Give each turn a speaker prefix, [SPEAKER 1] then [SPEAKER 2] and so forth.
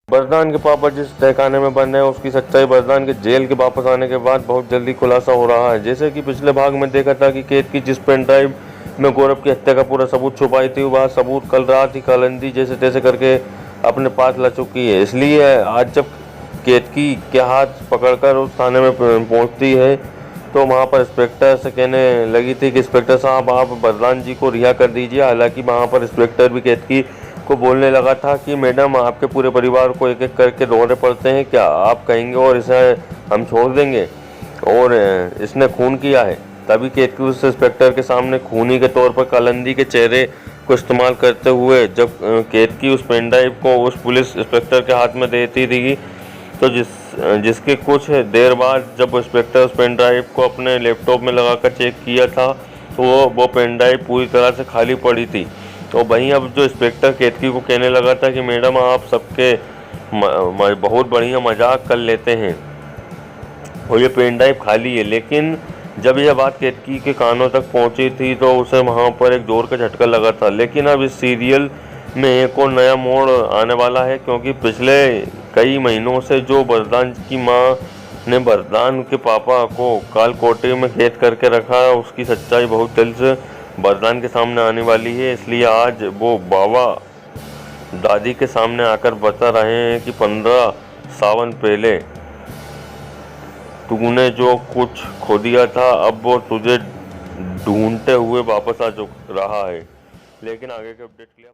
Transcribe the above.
[SPEAKER 1] बरदान के पापा जिस तहखाने में बंद है उसकी सच्चाई बरदान के जेल के वापस आने के बाद बहुत जल्दी खुलासा हो रहा है। जैसे कि पिछले भाग में देखा था कि केतकी जिस पेन ड्राइव में गौरव की हत्या का पूरा सबूत छुपाई थी, वह सबूत कल रात ही कालिंदी जैसे तैसे करके अपने पास ला चुकी है। इसलिए आज जब केतकी के हाथ पकड़कर उस थाने में पहुंचती है तो वहां पर इंस्पेक्टर से कहने लगी थी कि इंस्पेक्टर साहब आप बरदान जी को रिहा कर दीजिए। हालांकि वहां पर इंस्पेक्टर भी केतकी को बोलने लगा था कि मैडम आपके पूरे परिवार को एक एक करके रोने पड़ते हैं, क्या आप कहेंगे और इसे हम छोड़ देंगे, और इसने खून किया है। तभी केतकी उस इंस्पेक्टर के सामने खूनी के तौर पर कालिंदी के चेहरे को इस्तेमाल करते हुए जब केतकी उस पेन ड्राइव को उस पुलिस इंस्पेक्टर के हाथ में देती थी तो जिसके कुछ देर बाद जब इंस्पेक्टर उस पेन ड्राइव को अपने लैपटॉप में लगाकर चेक किया था तो वो पेन ड्राइव पूरी तरह से खाली पड़ी थी। तो वहीं अब जो इंस्पेक्टर केतकी को कहने लगा था कि मैडम आप सबके बहुत बढ़िया मजाक कर लेते हैं और ये पेन ड्राइव खाली है। लेकिन जब यह बात केतकी के कानों तक पहुंची थी तो उसे वहां पर एक जोर का झटका लगा था। लेकिन अब इस सीरियल में एक और नया मोड़ आने वाला है, क्योंकि पिछले कई महीनों से जो बरदान की मां ने बरदान के पापा को कालकोटे में कैद करके रखा है उसकी सच्चाई बहुत जल्द से बरदान के सामने आने वाली है। इसलिए आज वो बाबा दादी के सामने आकर बता रहे हैं कि 15 सावन पहले तूने जो कुछ खो दिया था अब वो तुझे ढूंढते हुए वापस आ रहा है। लेकिन आगे के अपडेट के लिए